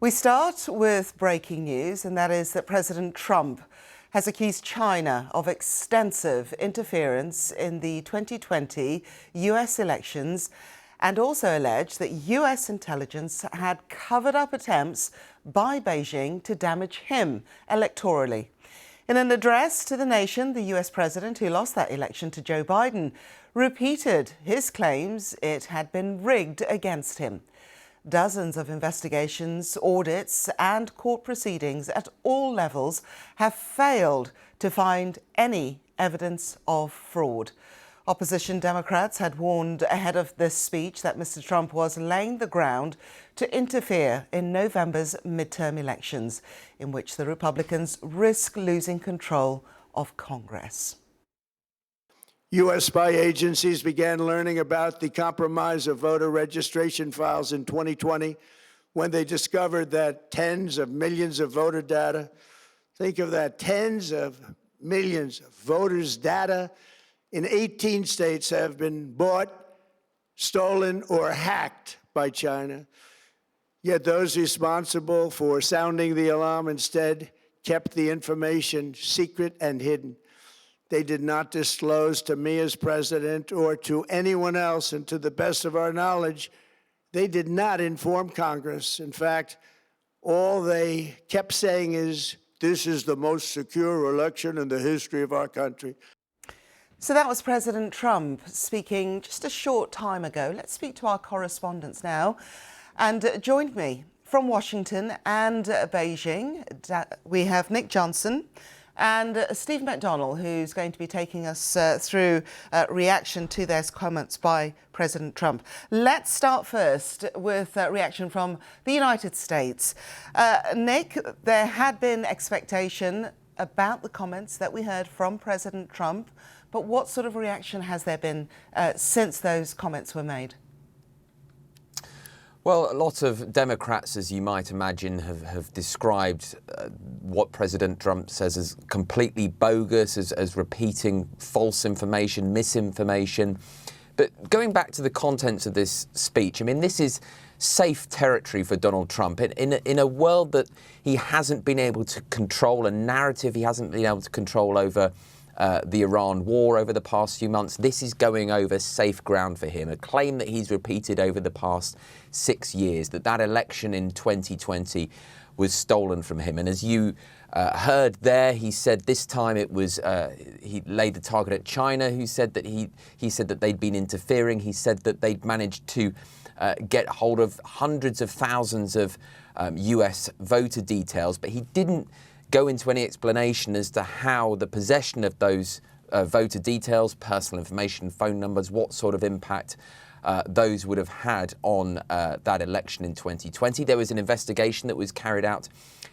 We start with breaking news, and that is that President Trump has accused China of extensive interference in the 2020 US elections and also alleged that US intelligence had covered up attempts by Beijing to damage him electorally. In an address to the nation, the US president, who lost that election to Joe Biden, repeated his claims it had been rigged against him. Dozens of investigations, audits and court proceedings at all levels have failed to find any evidence of fraud. Opposition Democrats had warned ahead of this speech that Mr. Trump was laying the ground to interfere in November's midterm elections, in which the Republicans risk losing control of Congress. U.S. spy agencies began learning about the compromise of voter registration files in 2020 when they discovered that tens of millions of voter data, think of that, tens of millions of voters' data in 18 states have been bought, stolen, or hacked by China. Yet those responsible for sounding the alarm instead kept the information secret and hidden. They did not disclose to me as president or to anyone else, and to the best of our knowledge, they did not inform Congress. In fact, all they kept saying is, this is the most secure election in the history of our country. So that was President Trump speaking just a short time ago. Let's speak to our correspondents now. And joined me from Washington and Beijing, we have Nick Johnson and Steve McDonnell, who's going to be taking us through reaction to those comments by President Trump. Let's start first with reaction from the United States. Nick, there had been expectation about the comments that we heard from President Trump, but what sort of reaction has there been since those comments were made? Well, a lot of Democrats, as you might imagine, have described what President Trump says as completely bogus, as repeating false information, misinformation. But going back to the contents of this speech, I mean, this is safe territory for Donald Trump. In a world that he hasn't been able to control, a narrative he hasn't been able to control over the Iran war over the past few months, this is going over safe ground for him. A claim that he's repeated over the past 6 years, that election in 2020 was stolen from him. And as you heard there, he said this time it was, he laid the target at China, who said that he said that they'd been interfering. He said that they'd managed to get hold of hundreds of thousands of US voter details, but he didn't go into any explanation as to how the possession of those voter details, personal information, phone numbers, what sort of impact those would have had on that election in 2020. There was an investigation that was carried out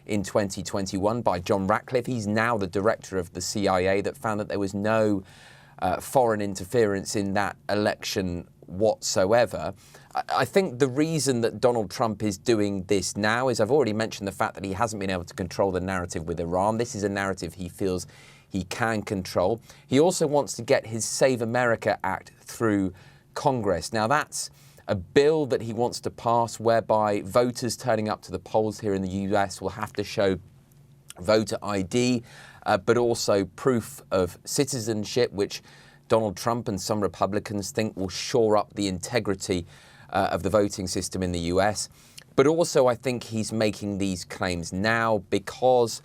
in 2021 by John Ratcliffe. He's now the director of the CIA, that found that there was no foreign interference in that election whatsoever. I think the reason that Donald Trump is doing this now is, I've already mentioned the fact that he hasn't been able to control the narrative with Iran. This is a narrative he feels he can control. He also wants to get his Save America Act through Congress. Now, that's a bill that he wants to pass whereby voters turning up to the polls here in the US will have to show voter ID, but also proof of citizenship, which Donald Trump and some Republicans think will shore up the integrity of the voting system in the US. But also, I think he's making these claims now because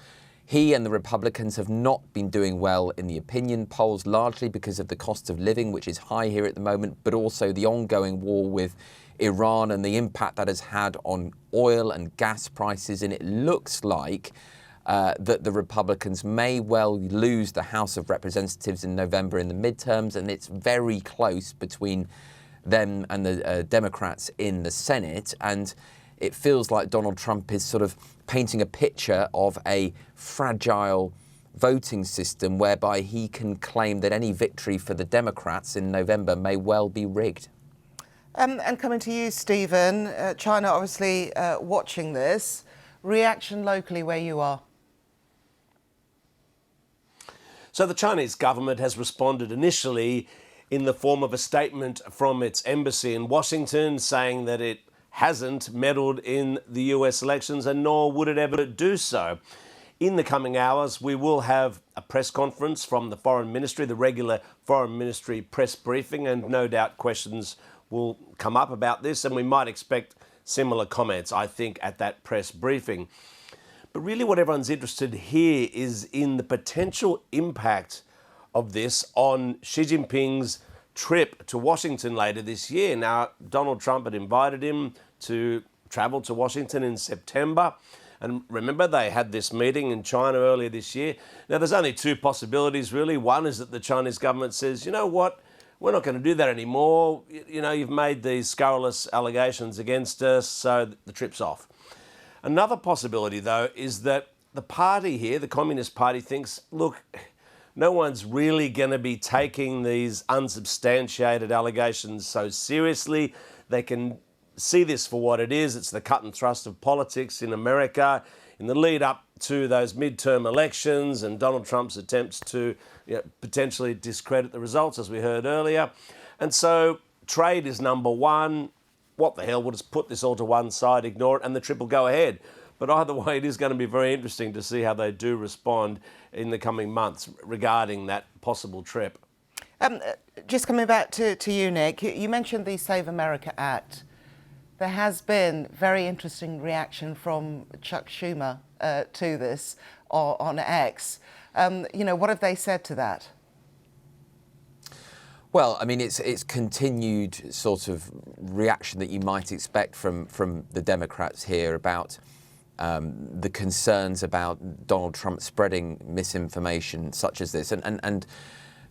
he and the Republicans have not been doing well in the opinion polls, largely because of the cost of living, which is high here at the moment, but also the ongoing war with Iran and the impact that has had on oil and gas prices. And it looks like that the Republicans may well lose the House of Representatives in November in the midterms, and it's very close between them and the Democrats in the Senate. And it feels like Donald Trump is sort of painting a picture of a fragile voting system whereby he can claim that any victory for the Democrats in November may well be rigged. And coming to you, Stephen, China obviously watching this. Reaction locally where you are? So the Chinese government has responded initially in the form of a statement from its embassy in Washington saying that it hasn't meddled in the US elections, and nor would it ever do so. In the coming hours, we will have a press conference from the Foreign Ministry, the regular Foreign Ministry press briefing, and no doubt questions will come up about this, and we might expect similar comments, I think, at that press briefing. But really what everyone's interested here is in the potential impact of this on Xi Jinping's trip to Washington later this year. Now, Donald Trump had invited him to travel to Washington in September. And remember, they had this meeting in China earlier this year. Now, there's only two possibilities, really. One is that the Chinese government says, you know what, we're not going to do that anymore. You know, you've made these scurrilous allegations against us, so the trip's off. Another possibility, though, is that the party here, the Communist Party, thinks, look, no one's really going to be taking these unsubstantiated allegations so seriously. They can see this for what it is. It's the cut and thrust of politics in America in the lead up to those midterm elections and Donald Trump's attempts to potentially discredit the results, as we heard earlier. And so trade is number one. What the hell, we'll just put this all to one side, ignore it, and the trip will go ahead. But either way, it is going to be very interesting to see how they do respond in the coming months regarding that possible trip. Just coming back to you, Nick, you mentioned the Save America Act. There has been very interesting reaction from Chuck Schumer to this on X. What have they said to that? Well, I mean, it's continued sort of reaction that you might expect from the Democrats here about the concerns about Donald Trump spreading misinformation such as this. And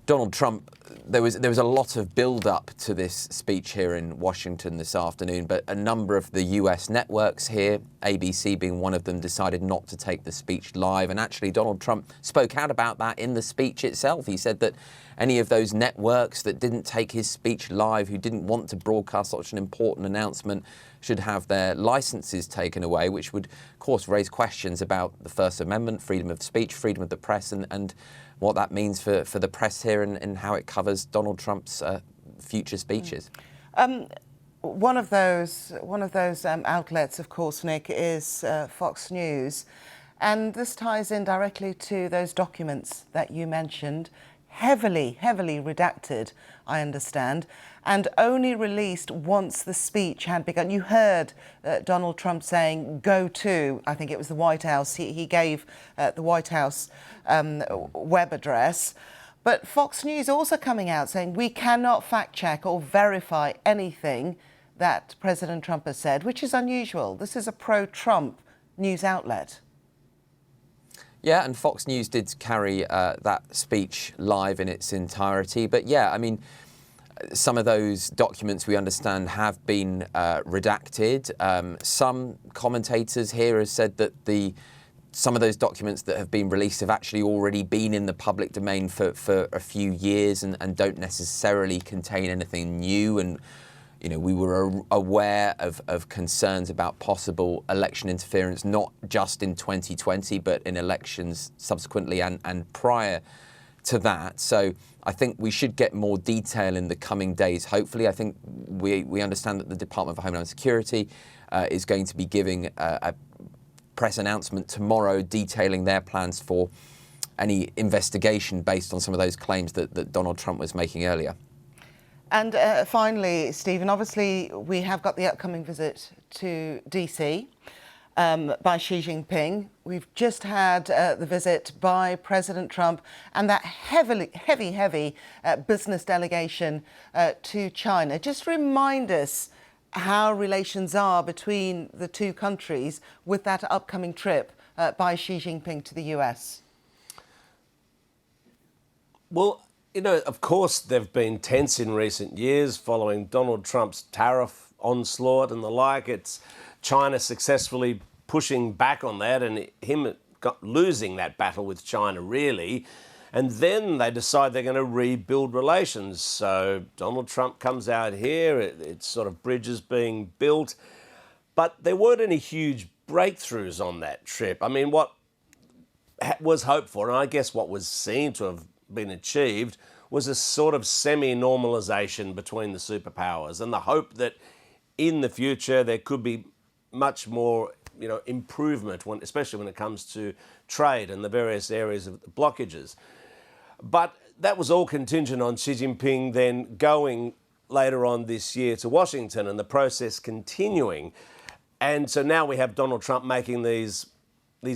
Donald Trump, there was a lot of build-up to this speech here in Washington this afternoon, but a number of the US networks here, ABC being one of them, decided not to take the speech live. And actually, Donald Trump spoke out about that in the speech itself. He said that any of those networks that didn't take his speech live, who didn't want to broadcast such an important announcement, should have their licenses taken away, which would, of course, raise questions about the First Amendment, freedom of speech, freedom of the press, and what that means for the press here and how it covers Donald Trump's future speeches. One of those outlets, of course, Nick, is Fox News. And this ties in directly to those documents that you mentioned, heavily redacted, I understand, and only released once the speech had begun. You heard Donald Trump saying, go to, I think it was the White House. He gave the White House web address. But Fox News also coming out saying, we cannot fact check or verify anything that President Trump has said, which is unusual. This is a pro-Trump news outlet. Yeah, and Fox News did carry that speech live in its entirety. But yeah, I mean, some of those documents we understand have been redacted. Some commentators here have said that some of those documents that have been released have actually already been in the public domain for a few years and don't necessarily contain anything new. And we were aware of concerns about possible election interference, not just in 2020, but in elections subsequently and prior to that. So I think we should get more detail in the coming days. Hopefully, I think we understand that the Department of Homeland Security is going to be giving a press announcement tomorrow detailing their plans for any investigation based on some of those claims that Donald Trump was making earlier. And finally, Stephen, obviously we have got the upcoming visit to DC by Xi Jinping. We've just had the visit by President Trump and that heavy business delegation to China. Just remind us how relations are between the two countries with that upcoming trip by Xi Jinping to the US. Well, of course, they've been tense in recent years following Donald Trump's tariff onslaught and the like. It's China successfully pushing back on that and him losing that battle with China, really. And then they decide they're going to rebuild relations. So Donald Trump comes out here, it's sort of bridges being built. But there weren't any huge breakthroughs on that trip. I mean, what was hoped for, and I guess what was seen to have been achieved, was a sort of semi-normalisation between the superpowers and the hope that in the future there could be much more, improvement, especially when it comes to trade and the various areas of blockages. But that was all contingent on Xi Jinping then going later on this year to Washington and the process continuing. And so now we have Donald Trump making these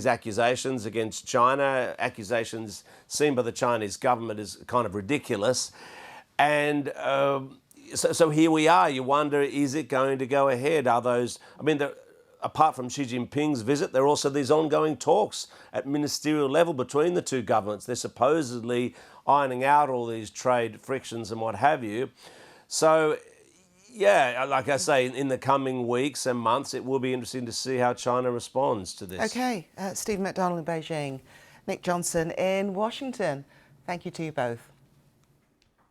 accusations against China, accusations seen by the Chinese government as kind of ridiculous. And so here we are. You wonder, is it going to go ahead? Are those, apart from Xi Jinping's visit, there are also these ongoing talks at ministerial level between the two governments. They're supposedly ironing out all these trade frictions and what have you. So, yeah, like I say, in the coming weeks and months, it will be interesting to see how China responds to this. OK, Stephen McDonald in Beijing, Nick Johnson in Washington. Thank you to you both.